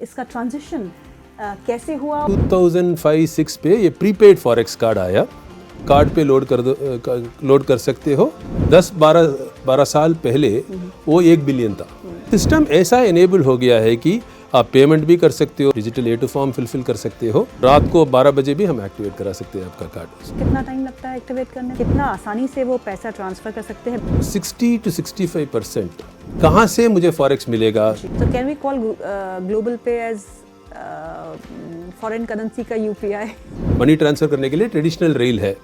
इसका ट्रांजिशन कैसे हुआ? 2005-06 पे ये प्रीपेड फॉरेक्स कार्ड आया। कार्ड पे लोड कर सकते हो। 10-12 साल पहले वो 1 बिलियन था। सिस्टम ऐसा इनेबल हो गया है कि आप पेमेंट भी कर सकते हो, digital A two form fulfil कर सकते हो। रात को 12 बजे भी हम एक्टिवेट करा सकते हैं आपका कार्ड। कितना टाइम लगता है एक्टिवेट करने? कितना आसानी से वो पैसा ट्रांसफर कर सकते हैं? 60 to 65%। कहाँ से मुझे फॉरेक्स मिलेगा? तो कैन वी कॉल ग्लोबल पे एज फॉरेन करेंसी का यूपीआई? मनी ट्रांसफर करने के लिए ट्रेडिशनल रेल है।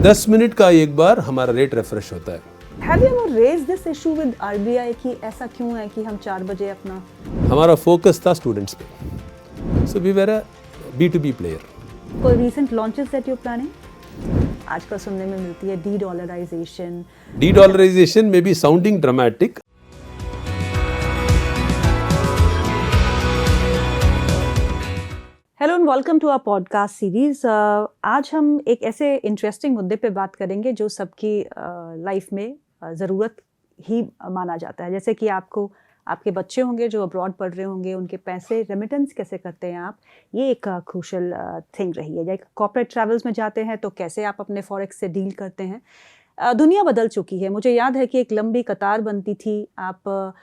10 मिनट का एक बार हमारा रेट रिफ्रेश होता है। Have you ever raised this issue with RBI कि ऐसा क्यों है कि हम 4 बजे अपना? हमारा फोकस था स्टूडेंट्स पे। So we were a B2B player। कोई recent launches that you're planning? आजकल सुनने में मिलती है de-dollarization। De-dollarization may be sounding dramatic। Hello and welcome to our podcast series. आज हम एक ऐसे इंटरेस्टिंग मुद्दे पे बात करेंगे जो सबकी लाइफ में ज़रूरत ही माना जाता है। जैसे कि आपके बच्चे होंगे जो अब्रॉड पढ़ रहे होंगे, उनके पैसे रेमिटेंस कैसे करते हैं आप, ये एक क्रूशल थिंग रही है। या कॉर्पोरेट ट्रैवल्स में जाते हैं तो कैसे आप अपने फॉरेक्स से डील करते हैं। दुनिया बदल चुकी है। मुझे याद है कि एक लंबी कतार बनती थी, आप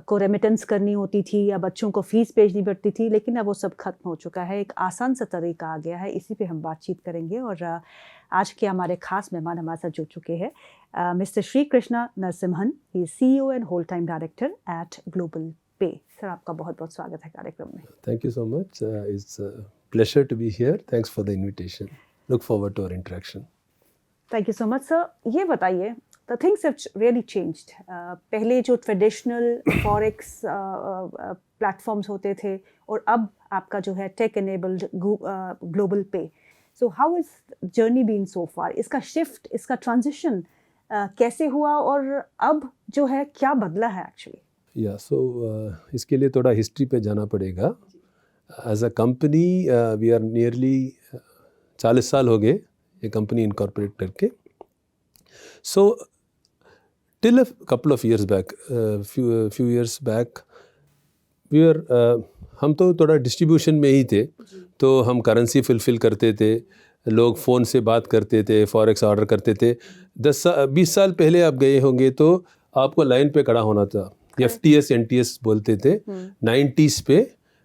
को रेमिटेंस करनी होती थी या बच्चों को फीस भेजनी पड़ती थी, लेकिन अब वो सब खत्म हो चुका है। एक आसान सा तरीका आ गया है। इसी पे हम बातचीत करेंगे और आज के हमारे खास मेहमान हमारे साथ जुड़ चुके हैं mister Shri Krishna Narasimhan. He CEO and whole time director at Global Pay. Sir, आपका बहुत बहुत स्वागत है कार्यक्रम में। Thank you so much. It's pleasure to be here. Thanks for the invitation. Look forward to our interaction. Thank you so much sir. ये बताइए, the things have really changed। पहले जो ट्रेडिशनल फॉरेक्स प्लेटफॉर्म्स होते थे और अब आपका जो है take enabled global pay. So how is journey been so far? इसका शिफ्ट, इसका ट्रांजिशन कैसे हुआ और अब जो है क्या बदला है एक्चुअली? या सो इसके लिए थोड़ा हिस्ट्री पे जाना पड़ेगा। As a company we are nearly 40 साल हो गए ये कंपनी इनकॉर्पोरेट करके। सो till a couple of years back, few years back, we were हम तो थोड़ा डिस्ट्रीब्यूशन में ही थे, तो हम करेंसी फिलफिल करते थे, लोग फ़ोन से बात करते थे, फॉरेक्स ऑर्डर करते थे। 20 साल पहले आप गए होंगे तो आपको लाइन पे खड़ा होना था। FTS NTS बोलते थे। 90s पे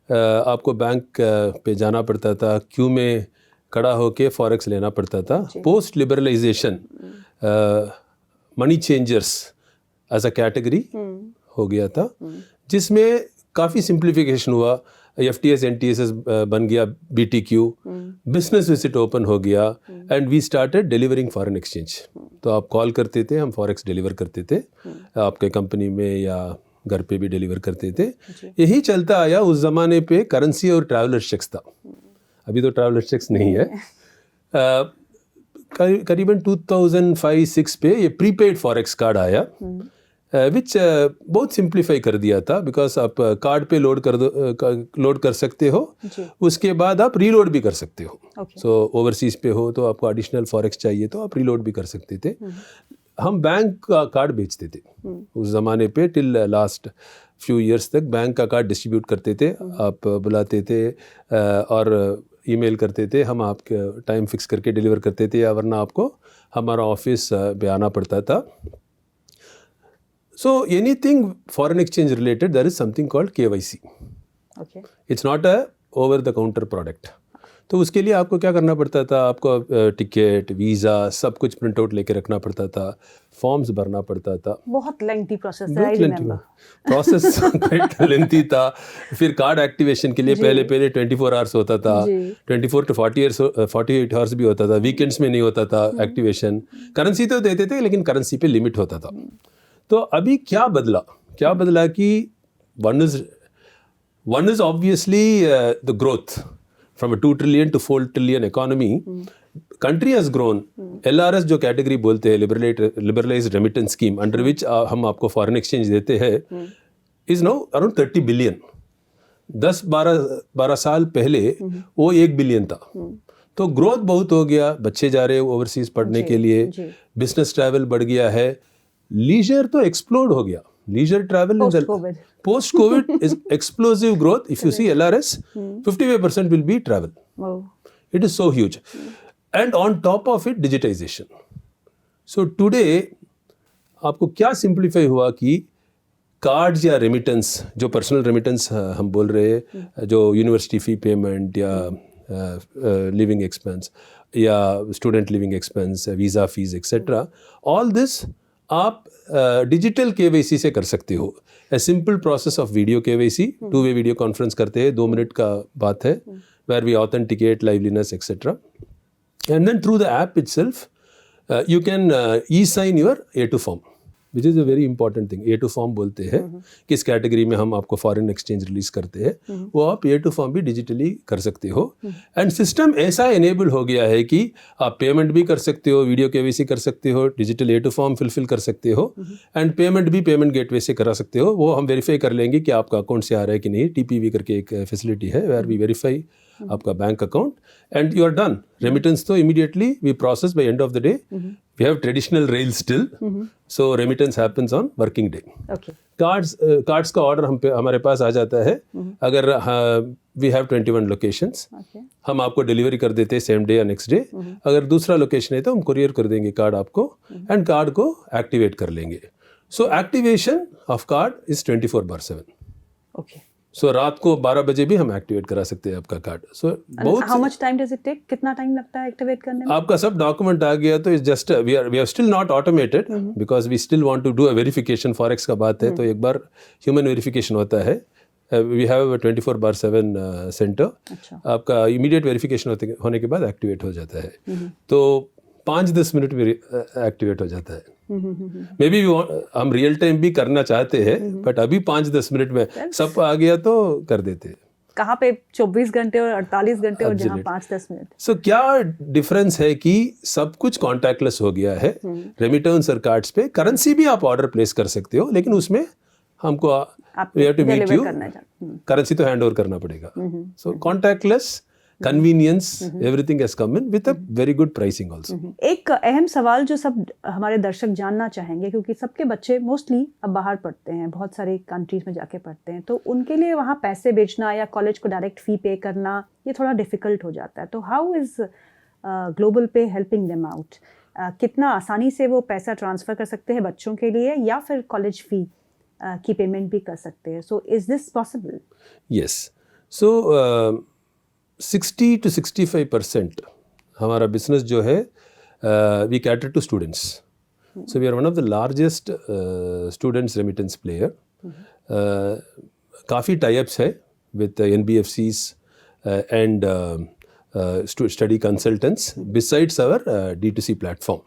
आपको बैंक पे जाना पड़ता था, क्यू में खड़ा होके फॉरेक्स लेना पड़ता था। Post liberalisation money changers as a category हो गया था, जिसमें काफ़ी सिंप्लीफिकेशन हुआ। FTS NTS बन गया BTQ, बिजनेस विजिट ओपन हो गया and we started delivering foreign exchange. तो आप कॉल करते थे, हम फॉरेक्स डिलीवर करते थे, आपके कंपनी में या घर पे भी डिलीवर करते थे। यही चलता आया। उस ज़माने पे करेंसी और ट्रैवलर चेक्स था। अभी तो ट्रैवलर चेक्स नहीं है। करीबन 2005-06 पे ये प्रीपेड फॉरेक्स कार्ड आया, विच बहुत सिंप्लीफाई कर दिया था। बिकॉज आप कार्ड पे लोड कर सकते हो, उसके बाद आप रीलोड भी कर सकते हो। सो ओवरसीज पे हो तो आपको एडिशनल फॉरेक्स चाहिए तो आप रीलोड भी कर सकते थे। हम बैंक का कार्ड बेचते थे उस ज़माने पे। टिल लास्ट फ्यू इयर्स तक बैंक का कार्ड डिस्ट्रीब्यूट करते थे। आप बुलाते थे और ईमेल करते थे, हम आपके टाइम फिक्स करके डिलीवर करते थे, या वरना आपको हमारा ऑफिस पे आना पड़ता था। So anything foreign exchange related, there is something called KYC। It's not a over the counter product. तो उसके लिए आपको क्या करना पड़ता था? आपको टिकट, वीज़ा सब कुछ प्रिंट आउट लेके रखना पड़ता था, फॉर्म्स भरना पड़ता था। बहुत लेंथी प्रोसेस है, I remember. Process quite lengthy था। फिर कार्ड एक्टिवेशन के लिए पहले 24 आवर्स होता था, 24 to 48 आवर्स भी होता था। वीकेंड्स में नहीं होता था एक्टिवेशन। करेंसी तो देते थे, लेकिन करेंसी पे लिमिट होता था। तो अभी क्या बदला कि one is obviously the growth from a 2 trillion to 4 trillion economy। country has grown। LRS जो कैटेगरी बोलते हैं, liberalized remittance scheme, under which हम आपको फॉरेन एक्सचेंज देते हैं, is now around 30 billion। 10-12 साल पहले वो 1 बिलियन था। तो ग्रोथ बहुत हो गया। बच्चे जा रहे हैं ओवरसीज पढ़ने के लिए, बिजनेस ट्रैवल बढ़ गया है, लीजर तो एक्सप्लोड हो गया। leisure travel in the Post-COVID. post-COVID is explosive growth. If you see LRS, 55% will be travel. Wow. It is so huge. And on top of it, digitization. So today, आपको क्या simplify हुआ कि cards या remittance, जो personal remittance हम बोल रहे हैं, जो यूनिवर्सिटी फ़ी पेमेंट या लिविंग एक्सपेंस या student living expense, visa fees etcetera, all this आप डिजिटल KYC से कर सकते हो. A simple process of video KYC, 2-way video conference करते हैं, 2 मिनट का बात है, where we authenticate liveliness etcetera. And then through the app itself you can e-sign your A2 form, which is a very important thing. A2 form बोलते हैं, किस category में हम आपको फॉरेन एक्सचेंज रिलीज करते हैं, वो आप A2 फॉर्म भी डिजिटली कर सकते हो. एंड सिस्टम ऐसा एनेबल हो गया है कि आप पेमेंट भी कर सकते हो, वीडियो KYC कर सकते हो, डिजिटल A2 फॉर्म फिलफिल कर सकते हो, एंड पेमेंट भी पेमेंट गेटवे से करा सकते हो. वो हम वेरीफाई कर लेंगे कि आपका अकाउंट से आ रहा है कि नहीं. TPV करके एक फैसिलिटी है, वेयर वी वेरीफाई आपका bank account and you are done. Remittance तो immediately we process by end of the day. We have traditional rail still, so remittance happens on working day. Cards का order हमारे पास आ जाता है. अगर we have 21 locations, हम आपको delivery कर देते हैं सेम डे या नेक्स्ट डे. अगर दूसरा लोकेशन है तो हम कुरियर कर देंगे कार्ड आपको, एंड कार्ड को एक्टिवेट कर लेंगे. So activation of card is 24/7. Okay. So रात को 12 बजे भी हम एक्टिवेट करा सकते हैं आपका कार्ड. सो बहुत how much time does it take, कितना टाइम लगता है एक्टिवेट करने में? आपका सब डॉक्यूमेंट आ गया तो it's just we are still not automated because we still want to do a verification. Forex का बात है तो एक बार ह्यूमन वेरिफिकेशन होता है. We have 24/7 centre. आपका इमीडिएट वेरिफिकेशन होने के बाद एक्टिवेट हो जाता है. तो 5-10 मिनट में एक्टिवेट हो जाता है. मे बी हम रियल टाइम भी करना चाहते हैं, बट अभी 5-10 मिनट में सब आ गया तो कर देते हैं. कहाँ पे 24 घंटे और 48 घंटे और जहाँ 5-10 मिनट. सो क्या डिफरेंस है कि सब कुछ कॉन्टैक्टलेस हो गया है. रेमिटेंस और कार्ड्स पे करेंसी भी आप ऑर्डर प्लेस कर सकते हो, लेकिन उसमें हमको we have to meet you, currency तो हैंड ओवर करना पड़ेगा. So contactless, convenience, everything has come in with a very good pricing also. एक अहम सवाल जो सब हमारे दर्शक जानना चाहेंगे, क्योंकि सबके बच्चे मोस्टली अब बाहर पढ़ते हैं, बहुत सारे कंट्रीज में जाके पढ़ते हैं, तो उनके लिए वहाँ पैसे भेजना या कॉलेज को डायरेक्ट फी पे करना ये थोड़ा डिफिकल्ट हो जाता है. तो हाउ इज ग्लोबल पे हेल्पिंग देम आउट? कितना आसानी से वो पैसा ट्रांसफ़र कर सकते हैं बच्चों के लिए, या फिर कॉलेज फ़ी की पेमेंट भी कर सकते हैं? So is this possible? Yes. So 60 to 65% हमारा बिजनेस जो है we cater to students. So we are one of the largest students remittance player. काफ़ी टाइप्स है with NBFCs and study consultants besides our D2C platform.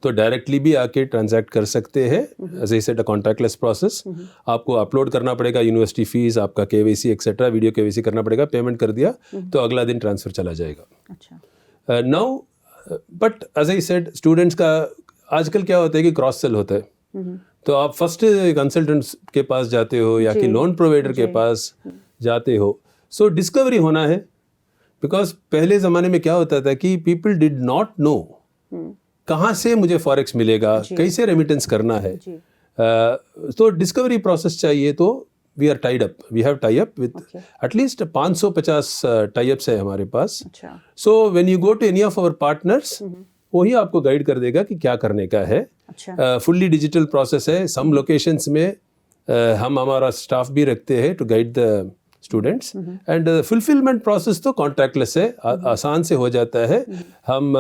तो directly भी आके transact कर सकते हैं. As I said, a contactless process. आपको upload करना पड़ेगा यूनिवर्सिटी फीस, आपका KYC एक्सेट्रा, वीडियो KYC करना पड़ेगा. पेमेंट कर दिया तो अगला दिन ट्रांसफर चला जाएगा. अच्छा. Now but as I said, students का आजकल क्या होता है कि क्रॉस सेल होता है. तो आप फर्स्ट कंसल्टेंट के पास जाते हो या कि लोन प्रोवाइडर के पास जाते हो. सो डिस्कवरी होना है, बिकॉज पहले ज़माने में क्या होता था कि पीपल डिड नॉट नो कहाँ से मुझे फॉरेक्स मिलेगा, कैसे रेमिटेंस करना है. तो डिस्कवरी प्रोसेस चाहिए. तो we are tied up, we have tie up with at least 550 tie ups है हमारे पास. So when you go to any of our partners, वही आपको गाइड कर देगा कि क्या करने का है. फुल्ली डिजिटल प्रोसेस है. सम लोकेशंस में हम हमारा स्टाफ भी रखते हैं to guide the students. And fulfilment process तो कॉन्टैक्टलेस है, आसान से हो जाता है. हम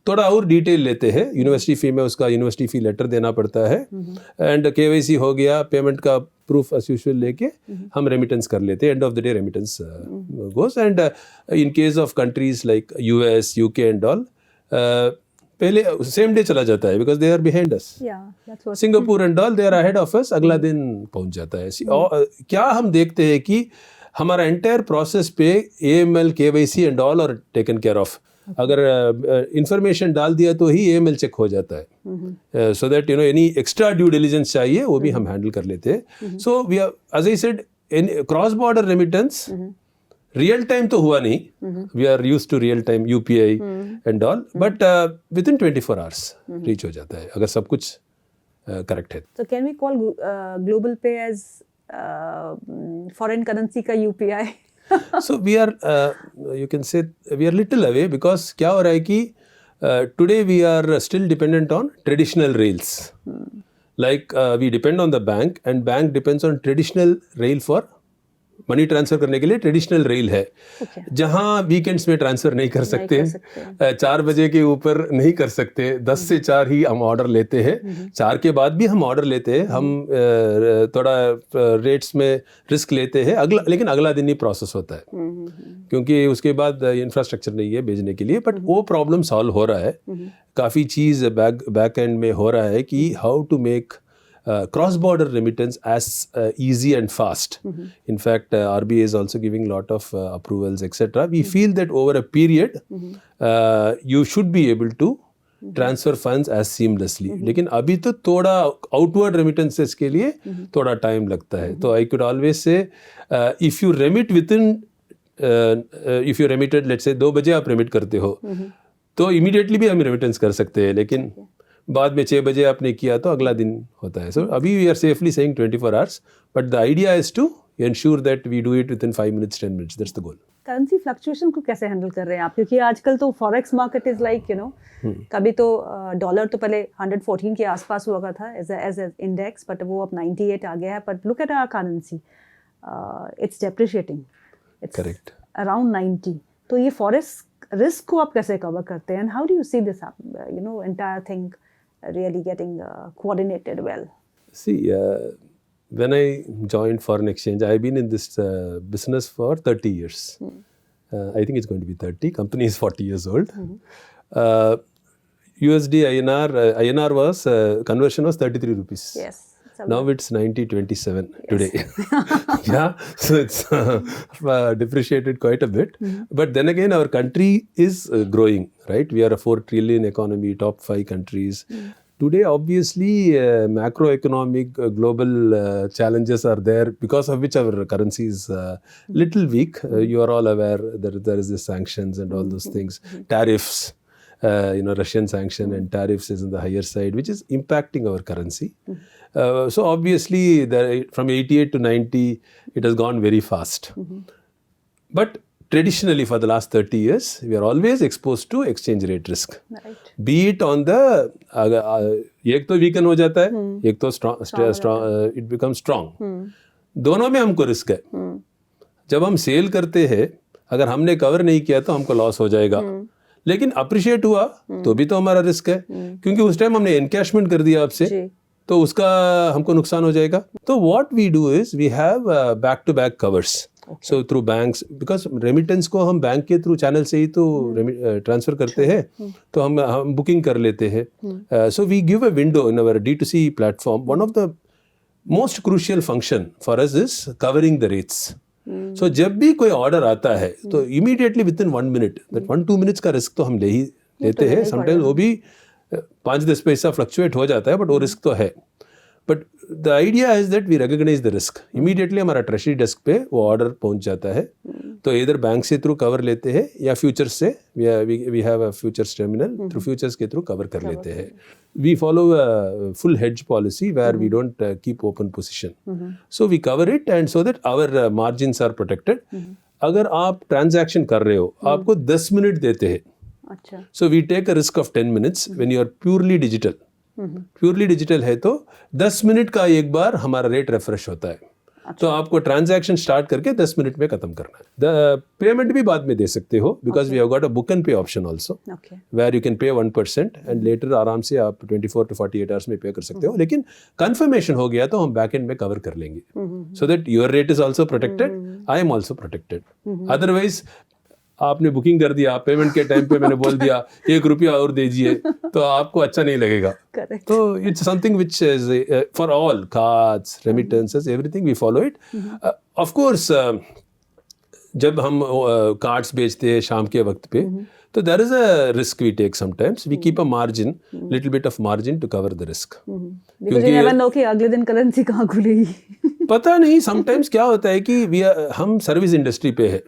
थोड़ा और डिटेल लेते हैं. यूनिवर्सिटी फ़ी में उसका यूनिवर्सिटी फ़ी लेटर देना पड़ता है, एंड KYC हो गया, पेमेंट का प्रूफ एज यूजुअल लेके हम रेमिटेंस कर लेते हैं. End of the day remittance goes. And in case of countries like US, UK and all, पहले सेम डे चला जाता है because they are behind us. Singapore and all, they are ahead of us, अगला दिन पहुंच जाता है. क्या हम देखते हैं कि हमारा एंटायर प्रोसेस पे AML, KYC and all are taken care of. अगर इंफॉर्मेशन डाल दिया तो ही AML चेक हो जाता है. So that any extra due diligence चाहिए वो भी हम हैंडल कर लेते हैं. So we are, as I said, cross border remittance real time तो हुआ नहीं. We are use to real time UPI and all, but within 24 hours reach हो जाता है अगर सब कुछ करेक्ट है. So can we call global pay as foreign currency का UPI? So we are, you can say, we are little away because क्या हो रहा है कि today we are still dependent on traditional rails. Like we depend on the bank and bank depends on traditional rail for money transfer करने के लिए traditional rail है. जहाँ वीकेंड्स में ट्रांसफ़र नहीं कर सकते, 4 बजे के ऊपर नहीं कर सकते, 10 से 4 ही हम ऑर्डर लेते हैं. 4 के बाद भी हम ऑर्डर लेते हैं, हम थोड़ा रेट्स में रिस्क लेते हैं, लेकिन अगला दिन ही प्रोसेस होता है क्योंकि उसके बाद इंफ्रास्ट्रक्चर नहीं है भेजने के लिए. बट वो प्रॉब्लम सॉल्व हो रहा है. काफ़ी चीज़ बैक एंड में हो रहा है कि how to make cross-border remittance as easy and fast. In fact, RBI is also giving lot of approvals, etc. We feel that over a period, you should be able to transfer funds as seamlessly. लेकिन अभी तो थोड़ा outward remittances के लिए थोड़ा time लगता है. तो I could always say, if you remit within, if you remitted, let's say 2 बजे आप remit करते हो, तो immediately भी हम remittance कर सकते हैं. लेकिन बाद में 6 बजे आपने किया तो अगला दिन होता है. सो अभी we are safely saying 24 hours, but the idea is to ensure that we do it within 5 minutes 10 minutes. That's the goal. Currency fluctuation को कैसे हैंडल कर रहे हैं आप? क्योंकि आजकल तो फॉरेक्स मार्केट इज लाइक कभी तो डॉलर तो पहले 114 के आसपास हुआ था एज इंडेक्स, बट वो अब 98 आ गया है. But look at our currency, it's depreciating, it's correct around 90. तो ये फॉरेक्स रिस्क को आप कैसे कवर करते हैं? And how do you see this entire thing really getting coordinated well? See, when I joined foreign exchange, I've been in this business for 30 years. I think it's going to be 30. Company is 40 years old. USD INR was conversion was 33 rupees. Yes. Now it's 90.27 today. Yeah, so it's depreciated quite a bit. But then again, our country is growing, right? We are a 4 trillion economy, top 5 countries. Today, obviously, macroeconomic global challenges are there, because of which our currency is little weak. You are all aware that there is the sanctions and all those things, tariffs. Russian sanction and tariffs is on the higher side, which is impacting our currency. So obviously, from 88 to 90, it has gone very fast. But traditionally, for the last 30 years, we are always exposed to exchange rate risk. Right. Be it on the एक तो weaken हो जाता है, एक तो strong, it becomes strong. दोनों में हमको रिस्क है. जब हम सेल करते हैं, अगर हमने कवर नहीं किया तो हमको लॉस हो जाएगा. लेकिन अप्रिशिएट हुआ तो भी तो हमारा रिस्क है, क्योंकि उस टाइम हमने एनकैशमेंट कर दिया आपसे, तो उसका हमको नुकसान हो जाएगा. तो what we do is we have back to back covers. So through banks, because remittance को हम बैंक के थ्रू चैनल से ही तो ट्रांसफर करते हैं, तो हम बुकिंग कर लेते हैं. So we give a window in our D2C platform. One of the most crucial function for us is covering the rates. So जब भी कोई ऑर्डर आता है तो immediately within 1 minute, that 1-2 minutes का रिस्क तो हम लेते हैं. समटाइम्स वो भी 5-10 पैसा फ्लक्चुएट हो जाता है, बट वो रिस्क तो है. But the idea is that we recognise the risk. Immediately हमारा ट्रेजरी डेस्क पे वो ऑर्डर पहुंच जाता है. तो इधर बैंक से थ्रू कवर लेते हैं या फ्यूचर्स से, we have a futures terminal, through futures के थ्रू कवर कर लेते हैं. We follow a full hedge policy where we don't keep open position. So we cover it and so that our margins are protected. अगर आप transaction कर रहे हो, आपको 10 मिनट देते हैं. अच्छा. So we take a risk of 10 minutes when you are purely digital. Purely digital है तो 10 मिनट का एक बार हमारा रेट रिफ्रेश होता है. तो आपको ट्रांजैक्शन स्टार्ट करके 10 मिनट में खत्म करना है. द पेमेंट भी बाद में दे सकते हो, because we have got a book and pay option also, where you can pay 1% and later आराम से आप 24 to 48 आवर्स में पे कर सकते हो. लेकिन कंफर्मेशन हो गया तो हम बैक एंड में कवर कर लेंगे, so that your rate is also protected, I am also protected. Otherwise आपने बुकिंग कर दिया, पेमेंट के टाइम पे मैंने बोल दिया 1 रुपया और दीजिए, तो आपको अच्छा नहीं लगेगा. तो it's something which is for all cards, remittances, everything we follow it. Of course जब हम कार्ड्स बेचते हैं शाम के वक्त पे, तो there is a risk we take sometimes. We keep a margin, little bit of margin to cover the risk, क्योंकि नेवर नो कि अगले दिन करेंसी कहाँ खुलेगी. पता नहीं. समटाइम्स क्या होता है कि हम सर्विस इंडस्ट्री पे है.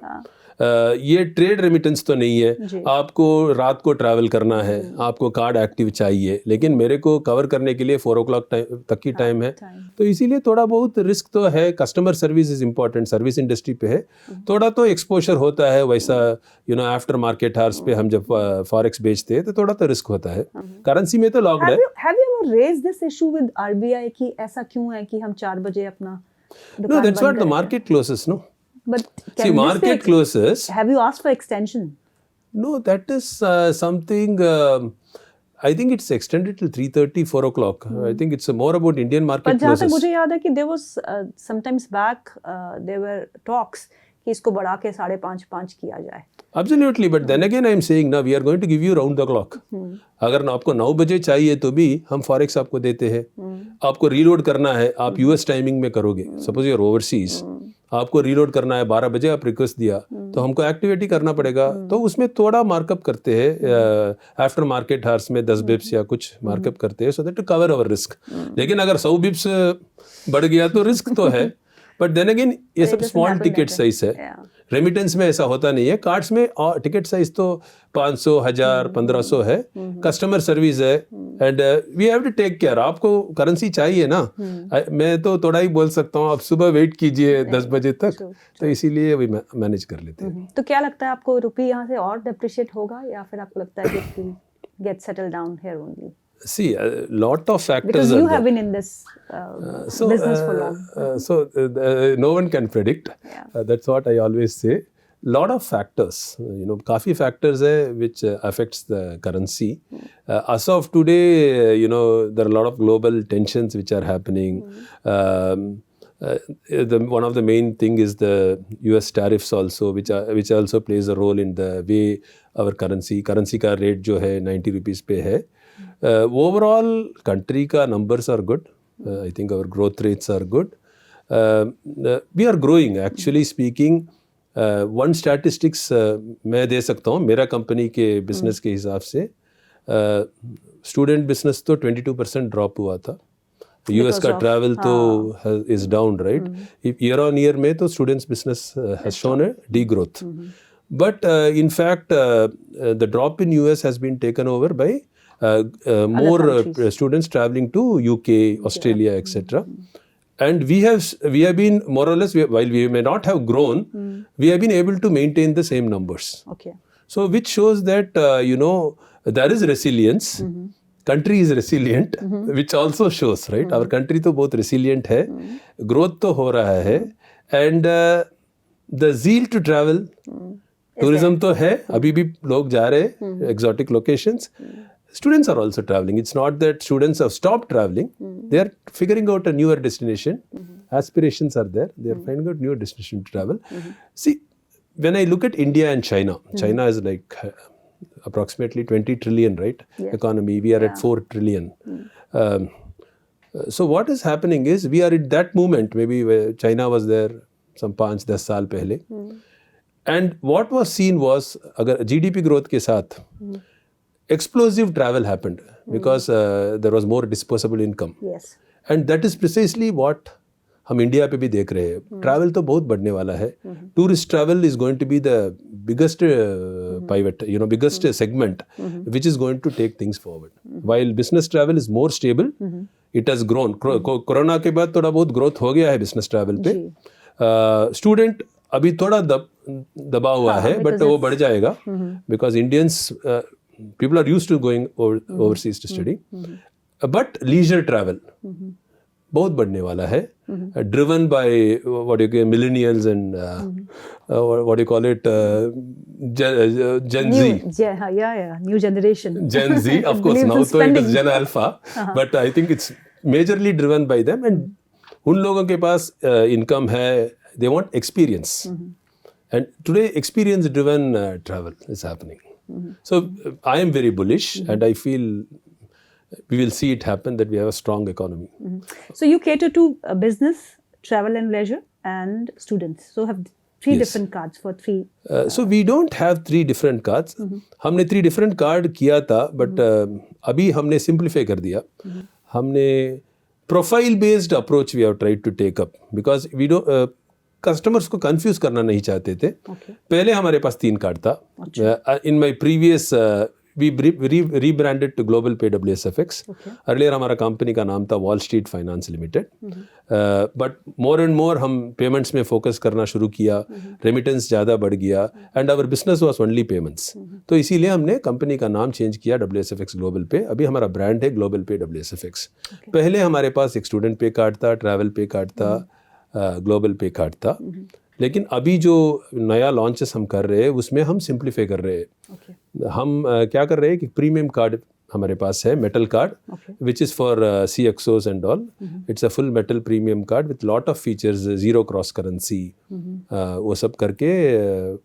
ये ट्रेड रेमिटेंस तो नहीं है, जी। आपको रात को ट्रैवल करना है, आपको कार्ड एक्टिव चाहिए, लेकिन मेरे को कवर करने के लिए 4 o'clock तक की टाइम है, तो इसीलिए थोड़ा बहुत रिस्क तो है। Customer service is important, service industry पे है, थोड़ा तो एक्सपोजर होता है वैसा, आफ्टर मार्केट हार्स पे हम जब फॉरेक्स बेचते हैं तो थोड़ा तो रिस्क होता है। करेंसी में तो लॉक्ड है। Have you ever raised this issue with RBI कि ऐसा क्यों है कि हम 4 बजे अपना No, दुकान that's बंद what the करते हैं? market closes, no? But See, can this market be closes. Have you asked for extension? No, that is something. I think it's extended till 3:30, 4 o'clock. I think it's more about Indian पर market जहाँ तक closes. मुझे याद है कि there was sometimes back there were talks कि इसको बढ़ा के 5:30 किया जाए। Absolutely, but then again I'm saying now we are going to give you round the clock. अगर आपको 9 बजे चाहिए तो भी हम फॉरेक्स आपको देते हैं। आपको रीलोड करना है, आप यूएस टाइमिंग में करोगे, सपोज यूर ओवरसीज, आपको रीलोड करना है 12 बजे, आप रिक्वेस्ट दिया तो हमको एक्टिविटी करना पड़ेगा, तो उसमें थोड़ा मार्कअप करते हैं आफ्टर मार्केट हार्स में 10 बिप्स या कुछ मार्कअप करते हैं, so that to cover our risk. लेकिन अगर 100 बिप्स बढ़ गया तो रिस्क तो है, बट देन अगेन ये सब स्मॉल टिकट साइज है। रेमिटेंस में ऐसा होता नहीं है, कार्ड्स में और टिकट साइज तो 500, 1000, 1500 है। कस्टमर सर्विस है and we have to take care. आपको करेंसी चाहिए ना, मैं तो थोड़ा ही बोल सकता हूँ, आप सुबह वेट कीजिए 10 बजे तक, तो इसीलिए अभी मैनेज कर लेते हैं। तो क्या लगता है आपको, रुपये यहाँ से और डिप्रिशिएट होगा या फिर आपको लगता है कि get settle down here only? See, a lot of factors Because are you there. have been in this business for long. No one can predict. That's what I always say. Lot of factors, काफी factors है which affects the currency. As of today, there are a lot of global tensions which are happening. One of the main thing is the US tariffs also, which also plays a role in the way our currency का rate जो है 90 rupees पे है. Overall, country का numbers are good. I think our growth rates are good. We are growing, actually speaking. One statistics मैं दे सकता हूँ मेरा कंपनी के बिजनेस के हिसाब से। स्टूडेंट बिजनेस तो 22% ड्रॉप हुआ था, यूएस का ट्रैवल तो is down, right? Year on year में तो students business has shown a D growth, but in fact the drop in US has been taken over by more students traveling to UK, Australia, etc. And we have been more or less, while we may not have grown, we have been able to maintain the same numbers. Okay. So which shows that there is resilience. Country is resilient, which also shows, right? Our country तो बहुत resilient है, growth तो हो रहा है, and the zeal to travel, tourism तो है, अभी भी लोग जा रहे हैं exotic locations. Students are also traveling. It's not that students have stopped traveling. They are figuring out a newer destination. Aspirations are there. They are finding out newer destination to travel. See, when I look at India and China, China is like approximately 20 trillion, right? Yes. Economy. We are at 4 trillion. So what is happening is we are at that moment, maybe where China was there some 5-10 साल पहले. And what was seen was, अगर GDP growth के साथ explosive travel happened because there was more disposable income. Yes. And that is precisely what हम India पे भी देख रहे हैं। ट्रैवल तो बहुत बढ़ने वाला है। Tourist travel is going to be the biggest pivot, biggest segment which is going to take things forward. While business travel is more stable, it has grown. Corona के बाद थोड़ा बहुत ग्रोथ हो गया है बिजनेस ट्रैवल पे। Student अभी थोड़ा दबा हुआ है, बट वो बढ़ जाएगा because Indians people are used to going overseas to study. But leisure travel बहुत बढ़ने वाला है, driven by what you call millennials and what do you call it, Gen Z. New generation. Gen Z, of course, now so it is Gen Alpha, but I think it's majorly driven by them. And उन लोगों के पास income है, they want experience. And today experience driven travel is happening. So I am very bullish, and I feel we will see it happen, that we have a strong economy. So you cater to business, travel and leisure, and students. So have three different cards for three. So we don't have 3 different cards. हमने 3 different card किया था, but अभी हमने simplify कर दिया. हमने profile based approach we have tried to take up, because we don't customers को confuse करना नहीं चाहते थे। Okay. पहले हमारे पास 3 कार्ड था। In my previous we rebranded to Global Pay WSFX। Earlier हमारा कंपनी का नाम था Wall Street Finance Limited, but more and more हम पेमेंट्स में फोकस करना शुरू किया, रेमिटेंस ज़्यादा बढ़ गया and our business was only payments. तो इसीलिए हमने कंपनी का नाम चेंज किया WSFX ग्लोबल पे। अभी हमारा ब्रांड है ग्लोबल पे WSFX। पहले हमारे पास एक स्टूडेंट पे कार्ड था, ट्रैवल पे कार्ड था, ग्लोबल पे कार्ड था, लेकिन अभी जो नया लॉन्चेस हम कर रहे हैं उसमें हम सिंप्लीफाई कर रहे हैं। हम क्या कर रहे हैं कि प्रीमियम कार्ड हमारे पास है, metal card, which is for CXOs and all. It's a full metal premium card with lot of features, zero cross currency, वो सब करके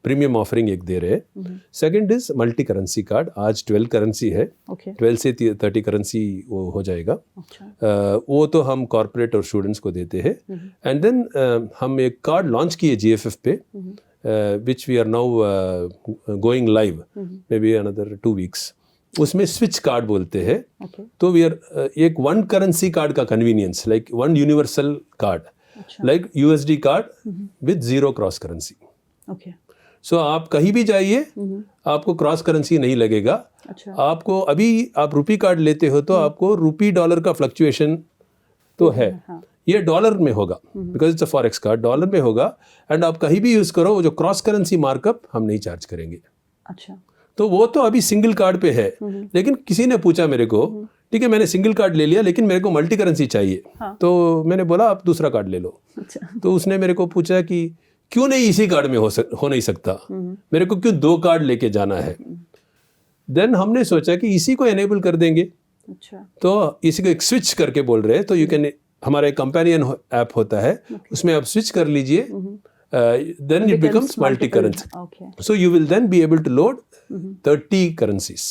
प्रीमियम ऑफरिंग एक दे रहे हैं। Second is multi currency card. आज 12 करेंसी है, 12 से 30 करेंसी वो हो जाएगा। वो तो हम कॉर्पोरेट और स्टूडेंट्स को देते हैं। एंड देन हम एक कार्ड लॉन्च किए GFF पे, which we are now going live maybe another 2 weeks. उसमें स्विच कार्ड बोलते हैं। तो वी आर एक 1 करेंसी कार्ड का convenience, like 1 universal card, like USD card with zero cross currency. So आप कहीं भी जाइए, आपको क्रॉस करेंसी नहीं लगेगा। आपको अभी आप रुपी कार्ड लेते हो तो आपको रुपी डॉलर का फ्लक्चुएशन तो है, ये डॉलर में होगा because it's a forex card, dollar में होगा। एंड आप कहीं भी यूज़ करो, वो जो क्रॉस करेंसी मार्कअप हम नहीं चार्ज करेंगे। अच्छा, तो वो तो अभी सिंगल कार्ड पे है। लेकिन किसी ने पूछा मेरे को, ठीक है मैंने सिंगल कार्ड ले लिया लेकिन मेरे को मल्टी करेंसी चाहिए। तो मैंने बोला आप दूसरा कार्ड ले लो। तो उसने मेरे को पूछा कि क्यों नहीं इसी कार्ड में हो नहीं सकता, मेरे को क्यों 2 कार्ड लेके जाना है। देन हमने सोचा कि इसी को एनेबल कर देंगे। तो इसी को एक स्विच करके बोल रहे हैं। तो यू कैन, हमारा एक कंपेनियन ऐप होता है, उसमें आप स्विच कर लीजिए, then it becomes multi-currency. So you will then be able to load 30 currencies.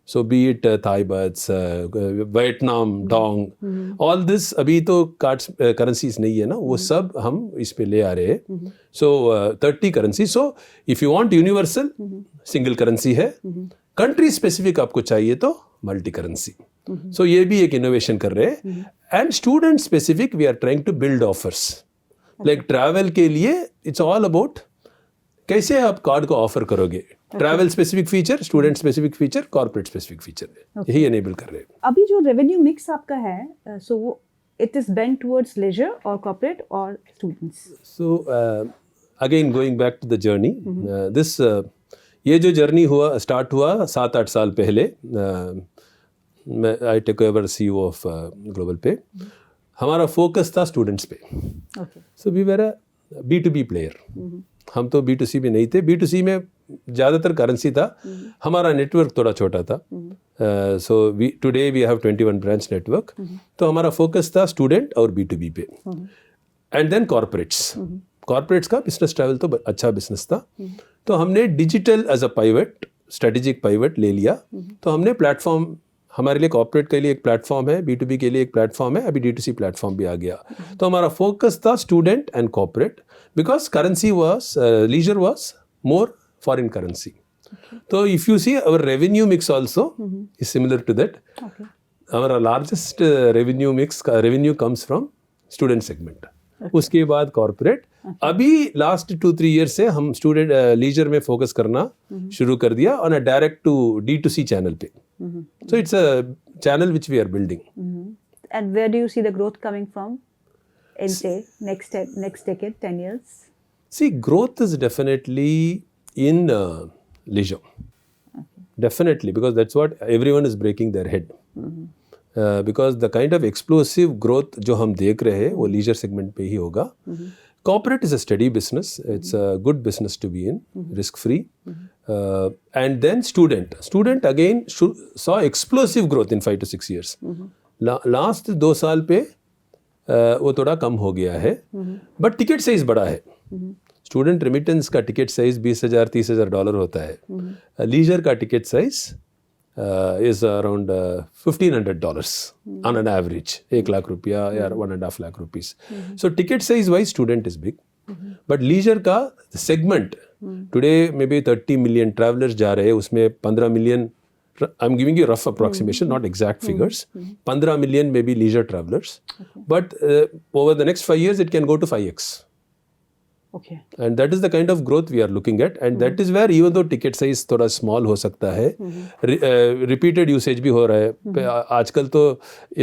So be it Thai bahts, Vietnam dong, all this अभी तो कार्ड्स करेंसीज नहीं है ना, वो सब हम इस पे ले आ रहे हैं। So 30 currencies. So if you want universal, single currency है, कंट्री स्पेसिफिक आपको चाहिए तो मल्टी करेंसी। So ये भी एक इनोवेशन कर रहे हैं। And student specific we are trying to build offers. Like travel के लिए इट्स ऑल अबाउट कैसे आप कार्ड को ऑफर करोगे। Travel specific feature, student specific feature, corporate specific feature, यही एनेबल कर रहे हैं। अभी जो रेवेन्यू मिक्स आपका है, सो वो it is bent towards leisure और कॉर्पोरेट और students. So again going back to the journey, this ये जो जर्नी स्टार्ट हुआ 7-8 साल पहले। I take over CEO of Global Pay. हमारा फोकस था स्टूडेंट्स पे। So we were a B2B player. हम तो B2C में नहीं थे। B2C में ज़्यादातर करेंसी था, हमारा नेटवर्क थोड़ा छोटा था। So today we have 21 branch network. तो हमारा फोकस था स्टूडेंट और B2B पे। एंड देन कॉर्पोरेट्स का बिजनेस ट्रैवल तो अच्छा बिजनेस था। तो हमने digital as a pivot, strategic pivot ले लिया। तो हमने प्लेटफॉर्म, हमारे लिए कॉर्पोरेट के लिए एक प्लेटफॉर्म है, B2B के लिए एक प्लेटफॉर्म है, अभी D2C प्लेटफॉर्म भी आ गया। तो हमारा फोकस था student and corporate, because currency was, leisure was more foreign currency. तो if you see our revenue mix also is similar to that. हमारा largest revenue comes from student segment, उसके बाद corporate. अभी लास्ट 2-3 ईयर से हम student leisure में focus करना शुरू कर दिया on a direct to D2C channel पे। So it's a channel which we are building. And where do you see the growth coming from in say next decade, 10 years? See, growth is definitely in leisure. Definitely, because that's what everyone is breaking their head. Because the kind of explosive growth जो हम देख रहे हैं वो leisure segment पे ही होगा। Corporate is a steady business. It's a good business to be in, risk-free. And then student again saw explosive growth in 5 to 6 years. Last 2 साल पे वो थोड़ा कम हो गया है, but ticket size बड़ा है। स्टूडेंट रेमिटेंस का टिकट साइज $20,000-30,000 होता है। लीजर का ticket size is around $1,500 on an average, 1 lakh रुपया या 1.5 lakh rupees. So ticket size wise student is big, but leisure का segment today maybe 30 million travelers जा रहे हैं, उसमें 15 million, I'm giving you rough approximation, not exact figures, 15 million maybe leisure travelers, but over the next 5 years it can go to 5x. Okay. And that is the kind of growth we are looking at, and that is where even though ticket size थोड़ा small हो सकता है, repeated usage भी हो रहा है. आजकल तो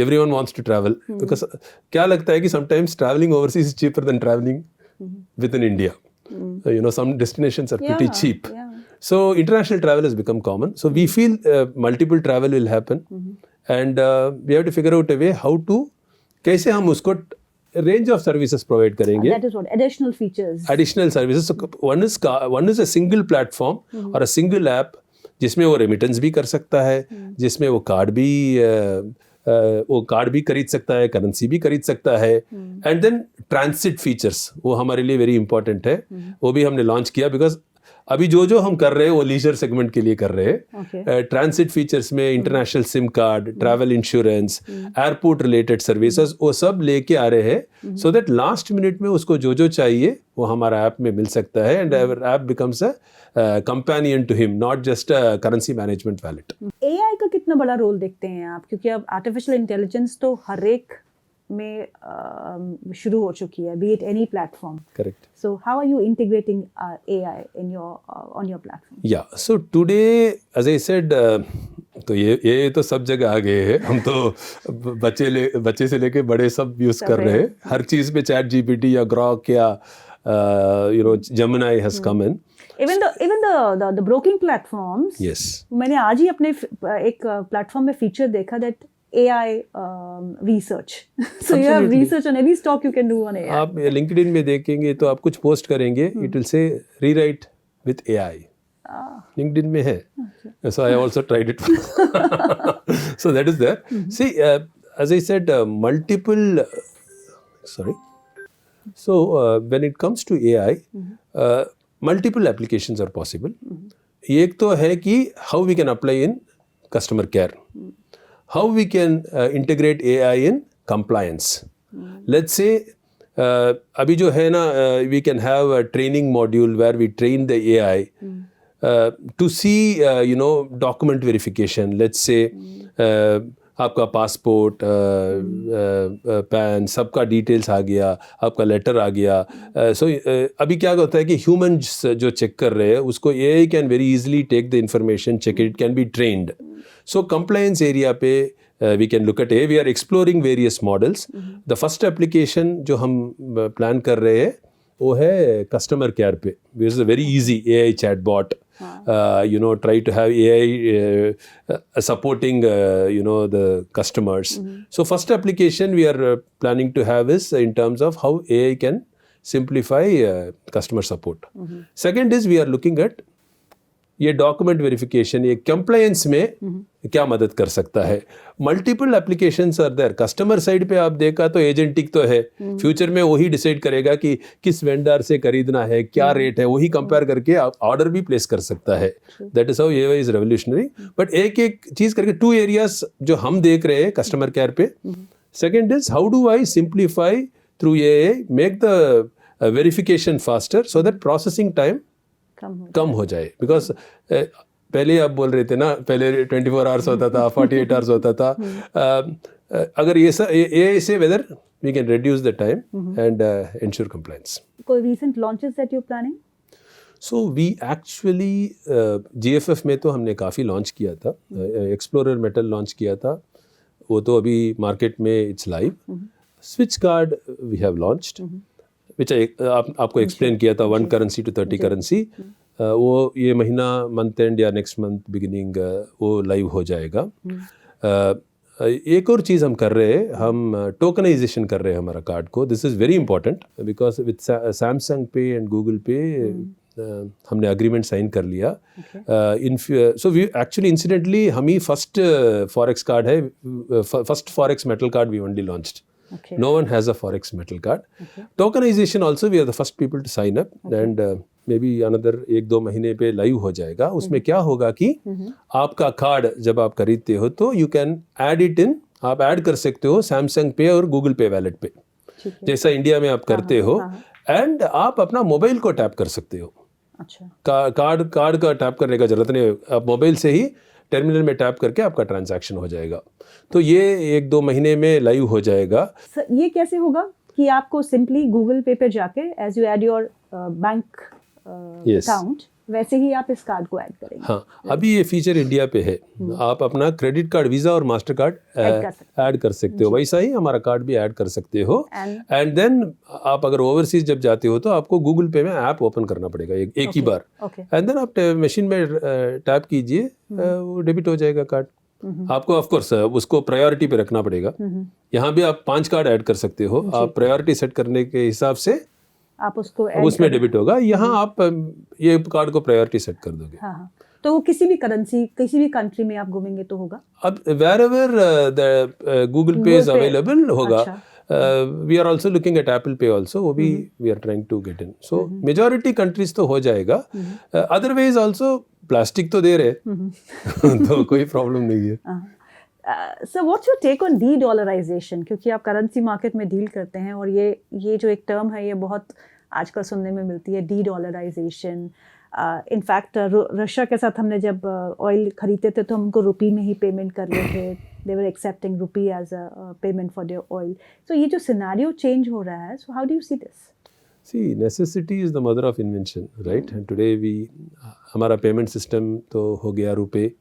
everyone wants to travel because क्या लगता है कि sometimes traveling overseas is cheaper than traveling within India. You know, some destinations are pretty cheap. Yeah. So international travel has become common. So we feel multiple travel will happen, and we have to figure out a way how to कैसे हम उसको range of services provide करेंगे. That is what additional features. Additional services. So one is a single platform or a single app जिसमें वो remittance भी कर सकता है, जिसमें वो कार्ड भी खरीद सकता है, करेंसी भी खरीद सकता है, एंड देन ट्रांसिट फीचर्स वो हमारे लिए वेरी इंपॉर्टेंट है. वो भी हमने लॉन्च किया बिकॉज अभी जो हम कर रहे हैं वो लीजर सेगमेंट के लिए कर रहे हैं. ट्रांसिट फीचर्स में international SIM card, travel insurance, airport related services वो सब लेके आ रहे हैं, सो दैट लास्ट मिनट में उसको जो चाहिए वो हमारा ऐप में मिल सकता है, and app becomes a companion to him, not just a currency management wallet. AI का कितना बड़ा रोल देखते हैं आप, क्योंकि अब आर्टिफिशियल इंटेलिजेंस तो हर एक में शुरू हो चुकी है, be it any platform. Correct. So how are you integrating AI in your on your platform? या so today as I said, तो ये तो सब जगह आ गए हैं. हम तो बच्चे से लेके बड़े सब यूज़ कर रहे हैं. हर चीज़ पे चैट जीपीटी या ग्रॉक या Gemini has come in. Even the broking platforms. Yes. मैंने आज ही अपने एक प्लेटफॉर्म में फीचर देखा that AI research. So you have research on any stock you can do on AI. आप LinkedIn में देखेंगे तो आप कुछ पोस्ट करेंगे, it will say rewrite with AI. LinkedIn में है. So I also tried it. So that is there. See, as I said, So when it comes to AI, multiple applications are possible. एक तो है कि how we can apply in customer care, how we can integrate AI in compliance. Let's say अभी जो है ना, we can have a training module where we train the AI to see document verification. Let's say आपका passport, pan, सबका details आ गया, आपका letter आ गया. सो अभी क्या होता है कि ह्यूमन्स जो चेक कर रहे हैं उसको AI can very easily take the information, check it, can be trained. So compliance area पे we can look at we are exploring various models. The first application जो हम प्लान कर रहे हैं वो है कस्टमर केयर पे. This is a very easy AI chatbot. Try to have AI supporting, the customers. So first application we are planning to have is in terms of how AI can simplify customer support. Second is we are looking at ये document verification, ये compliance में क्या मदद कर सकता है. Multiple applications are there. Customer side पे आप देखा तो एजेंटिक तो है. फ्यूचर में वही डिसाइड करेगा कि किस वेंडर से खरीदना है, क्या रेट है, वही कंपेयर करके आप ऑर्डर भी प्लेस कर सकता है. That is how AI is revolutionary. But एक चीज करके 2 एरियाज जो हम देख रहे हैं कस्टमर केयर पे. Second is how do I simplify through AI, make the verification faster so that processing time कम हो जाए. बिकॉज पहले आप बोल रहे थे ना, पहले 24 आवर्स होता था, 48 आवर्स होता था. अगर ये से whether we can reduce the time and ensure compliance. कोई recent launches that you are planning? So we actually GFF में तो हमने काफ़ी लॉन्च किया था. एक्सप्लोरर मेटल लॉन्च किया था, वो तो अभी मार्केट में it's live. Switch card we have launched, which आपको एक्सप्लेन किया था, 1 करेंसी to 30 करेंसी. वो ये महीना मंथ एंड या नेक्स्ट मंथ बिगिनिंग वो लाइव हो जाएगा. एक और चीज़ हम कर रहे हैं, हम टोकनाइजेशन कर रहे हैं हमारा कार्ड को. This is very important because with Samsung पे एंड गूगल पे हमने अग्रीमेंट साइन कर लिया. सो वी एक्चुअली इंसिडेंटली हम ही फर्स्ट फॉरेक्स कार्ड है, first forex metal card we only launched. Okay. No one has a forex metal card. Okay. Tokenization also we are the first people to sign up. Okay. And maybe another 1-2 महीने पे live हो जाएगा. उसमें क्या होगा कि आपका card जब आप खरीदते हो तो you can add it in, आप ऐड कर सकते हो सैमसंग पे और गूगल पे वैलेट पे, जैसा इंडिया में आप करते हो. एंड आप अपना मोबाइल को टैप कर सकते हो. अच्छा, कार्ड का टैप करने का जरूरत नहीं है. आप मोबाइल से ही टर्मिनल में टैप करके आपका ट्रांजैक्शन हो जाएगा. तो ये 1-2 महीने में लाइव हो जाएगा. ये कैसे होगा कि आपको सिंपली गूगल पे जाके as you add your bank Yes. Account, वैसे ही आप इस कार्ड को ऐड करेंगे. हाँ, अभी ये फीचर इंडिया पे है. आप अपना क्रेडिट कार्ड, वीज़ा और मास्टर कार्ड ऐड कर सकते हो. वैसा ही हमारा कार्ड भी ऐड कर सकते हो. एंड देन आप अगर ओवरसीज जब जाते हो तो आपको गूगल पे में ऐप ओपन करना पड़ेगा एक ही बार. एंड देन आप मशीन में टैप कीजिए, वो डेबिट हो जाएगा कार्ड. आपको ऑफ कोर्स उसको प्रायोरिटी पे रखना पड़ेगा. यहाँ भी आप 5 कार्ड ऐड कर सकते हो. आप प्रायोरिटी सेट करने के हिसाब से आप उसको उसमें डेबिट होगा. यहाँ आप ये कार्ड को प्रायोरिटी सेट कर दोगे. हाँ. तो किसी भी करेंसी, किसी भी कंट्री में आप घूमेंगे तो होगा. अब wherever the Google Pay is available होगा. We are also looking at Apple Pay also. वो भी we are trying to get in. So majority countries तो हो जाएगा. Otherwise also प्लास्टिक तो दे रहे तो कोई प्रॉब्लम नहीं है. So what's your take on de-dollarization? क्योंकि आप करेंसी मार्केट में डील करते हैं और ये जो एक टर्म है ये बहुत आजकल सुनने में मिलती है, de-dollarization. इनफैक्ट रशिया के साथ हमने जब ऑयल खरीदते थे तो हम उनको रुपी में ही पेमेंट कर रहे थे. They were accepting rupee as a payment for their oil. So ये जो सिनेरियो चेंज हो रहा है, so how do you see this? See, necessity is the mother of invention, right? And today हमारा पेमेंट सिस्टम तो हो गया RuPay,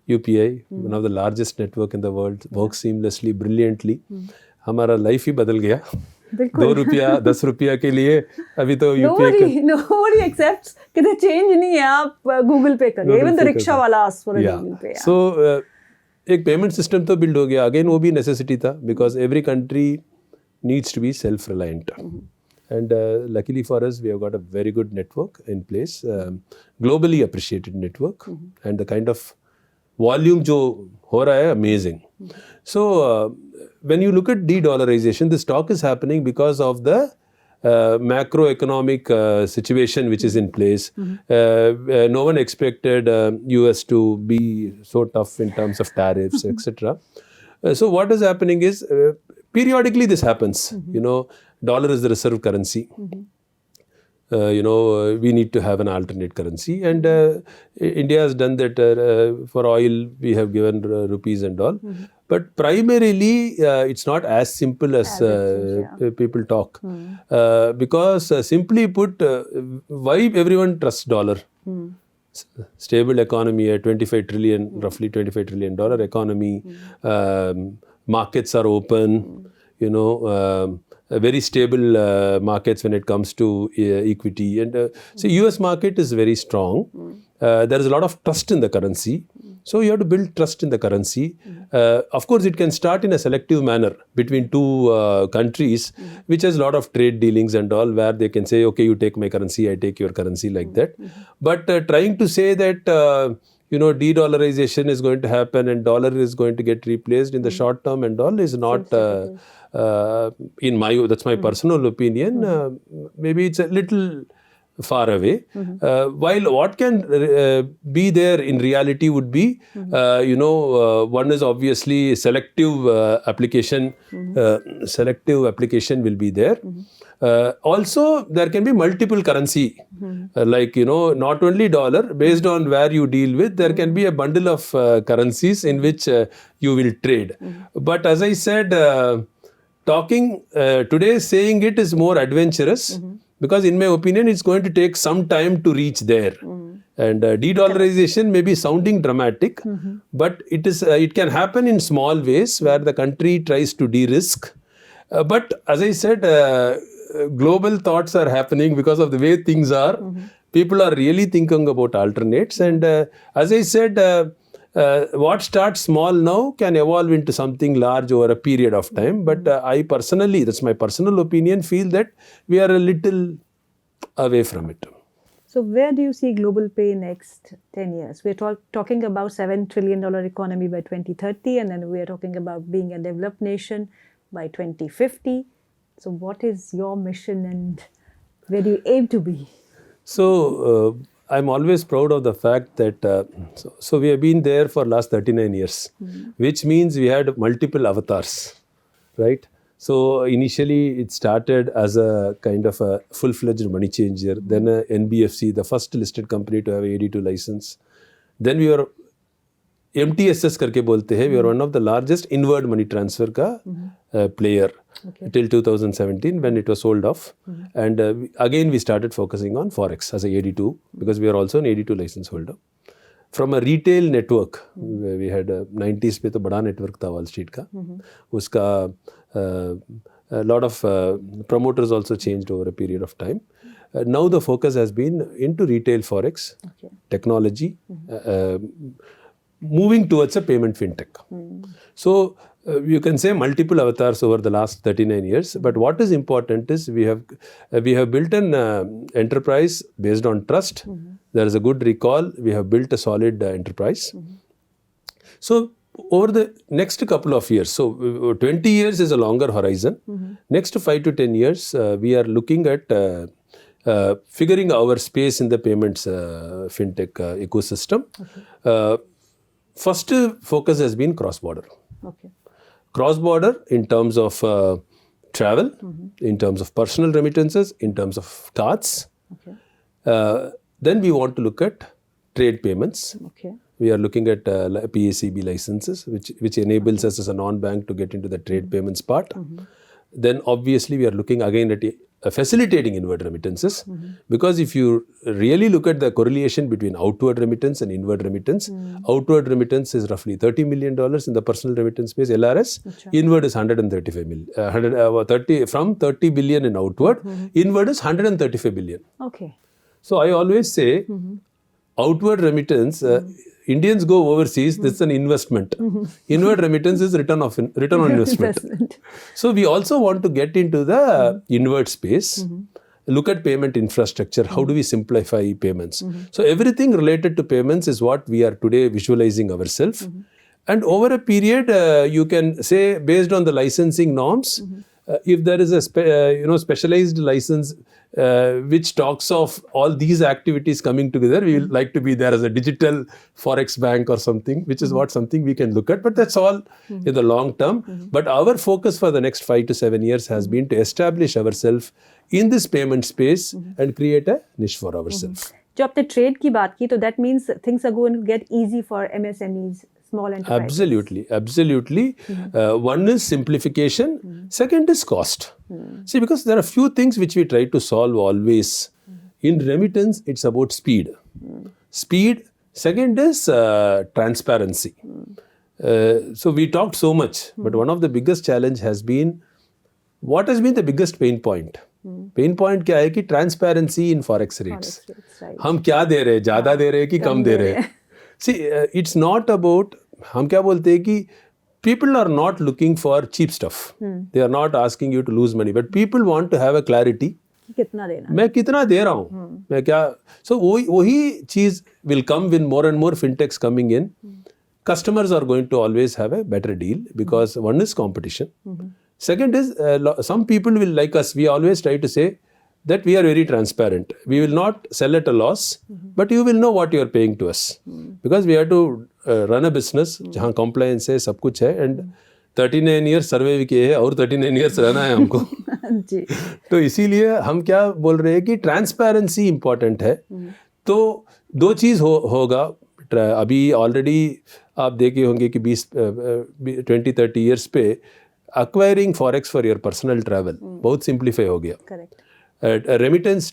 UPI, one of the largest network in the world, works seamlessly, brilliantly. हमारा life ही बदल गया. 2 रुपया 10 रुपया के लिए अभी तो nobody accepts कि the change नहीं है, आप गूगल पे करिए. Even the रिक्शा वाला asks for a Google Pay. So एक पेमेंट सिस्टम तो बिल्ड हो गया. अगेन वो भी नेसेसिटी था, because every country needs to be self reliant. And luckily for us, we have got a very good network in place, globally appreciated network, and the kind of volume जो हो रहा है, amazing. So when you look at de-dollarization, this talk is happening because of the macroeconomic situation which is in place. No one expected US to be so tough in terms of tariffs, etc. So what is happening is periodically this happens. You know, dollar is the reserve currency. We need to have an alternate currency, and India has done that. For oil, we have given rupees and all. But primarily, it's not as simple as people talk. Because simply put, why everyone trusts dollar? Stable economy, a 25 trillion, roughly $25 trillion economy. Markets are open. Very stable markets when it comes to equity, and so US market is very strong. There is a lot of trust in the currency, so you have to build trust in the currency. Of course, it can start in a selective manner between two countries, which has a lot of trade dealings and all, where they can say, okay, you take my currency, I take your currency, like that. But trying to say that de-dollarization is going to happen and dollar is going to get replaced in the short term and all is not, that's my personal opinion. Maybe it's a little far away. While what can be there in reality would be, one is obviously selective application. Selective application will be there. Also, there can be multiple currency, like, not only dollar, based on where you deal with, there can be a bundle of currencies in which you will trade. But as I said, today saying it is more adventurous, because in my opinion, it's going to take some time to reach there. And de-dollarization may be sounding dramatic, but it can happen in small ways where the country tries to de-risk. But as I said, global thoughts are happening because of the way things are. People are really thinking about alternates. And as I said, what starts small now can evolve into something large over a period of time. But I personally, that's my personal opinion, feel that we are a little away from it. So where do you see global pay next 10 years? We're talking about $7 trillion economy by 2030, and then we are talking about being a developed nation by 2050. So what is your mission and where do you aim to be? So I'm always proud of the fact that, so we have been there for last 39 years, which means we had multiple avatars, right? So initially it started as a kind of a full-fledged money changer, then a NBFC, the first listed company to have 82 license. Then we were MTSS करके बोलते हैं, we are one of the largest inward money transfer का player till 2017 when it was sold off. And again we started focusing on Forex as a AD2 because we are also an AD2 license holder. From a retail network, we had 90s पे तो बड़ा network था Wall Street का, उसका a lot of promoters also changed over a period of time. Now the focus has been into retail Forex, technology, moving towards a payment fintech. So you can say multiple avatars over the last 39 years, but what is important is we have built an enterprise based on trust. There is a good recall. We have built a solid enterprise. So over the next couple of years, so 20 years is a longer horizon. Next 5 to 10 years, we are looking at figuring our space in the payments fintech ecosystem. First focus has been cross-border. Okay. Cross-border in terms of travel, in terms of personal remittances, in terms of cards. Okay. Then we want to look at trade payments. Okay. We are looking at PACB licenses, which enables us as a non-bank to get into the trade payments part. Then obviously we are looking again at facilitating inward remittances, because if you really look at the correlation between outward remittance and inward remittance, outward remittance is roughly $30 million in the personal remittance space, LRS. Inward is 135 million. From 30 billion in outward, inward is 135 billion. Okay. So I always say, outward remittance, Indians go overseas, this is an investment. Inward remittance is return on investment. So we also want to get into the inward space, look at payment infrastructure, how do we simplify payments. So everything related to payments is what we are today visualizing ourselves. And over a period, you can say based on the licensing norms, if there is a specialized license which talks of all these activities coming together, we will like to be there as a digital Forex bank or something, which is what something we can look at. But that's all in the long term. But our focus for the next 5 to 7 years has been to establish ourselves in this payment space and create a niche for ourselves. जो आपने trade की बात की, तो that means things are going to get easy for MSMEs. Small enterprises. Absolutely. One is simplification. Second is cost. See, because there are few things which we try to solve always. In remittance, it's about speed. Speed. Second is transparency. So we talked so much, but one of the biggest challenge has been, what has been the biggest pain point? Pain point क्या है कि transparency in forex rates. हम क्या दे रहे हैं, ज़्यादा दे रहे हैं कि कम दे रहे हैं. See, it's not about, हम क्या बोलते हैं कि people are not looking for cheap stuff. They are not asking you to lose money, but people want to have a clarity. कितना देना, मैं कितना दे रहा हूँ, मैं क्या. So वही चीज़ will come with more and more fintechs coming in. Customers are going to always have a better deal because one is competition. Second is some people will, like us, we always try to say that we are very transparent. We will not sell at a loss, but you will know what you are paying to us. Because we have to run a business जहाँ compliance है, सब कुछ है, and 39 years सर्वे भी किए हैं और 39 years रहना है हमको. जी. तो इसीलिए हम क्या बोल रहे हैं कि ट्रांसपेरेंसी इम्पॉर्टेंट है. तो दो चीज़ होगा. अभी ऑलरेडी आप देखे होंगे कि 20-30 years पे acquiring forex for your personal travel बहुत सिंप्लीफाई हो गया. करेक्ट. रेमिटेंस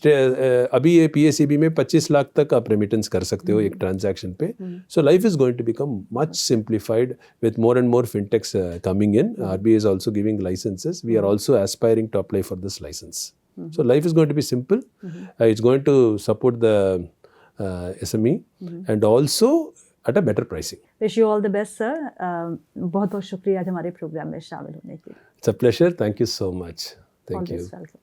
अभी ये PACB में 25 लाख तक आप रेमिटेंस कर सकते हो एक ट्रांजैक्शन पे. So life is going to become much simplified with more and more fintechs coming in. RBI is also giving licenses. We are also aspiring to apply for this license. So life is going to be simple. It's going to support the SME and also at a better pricing. Wish you all the best, sir. बहुत बहुत शुक्रिया आज हमारे programme में शामिल होने के लिए. It's a pleasure. Thank you so much. Thank you. Always welcome.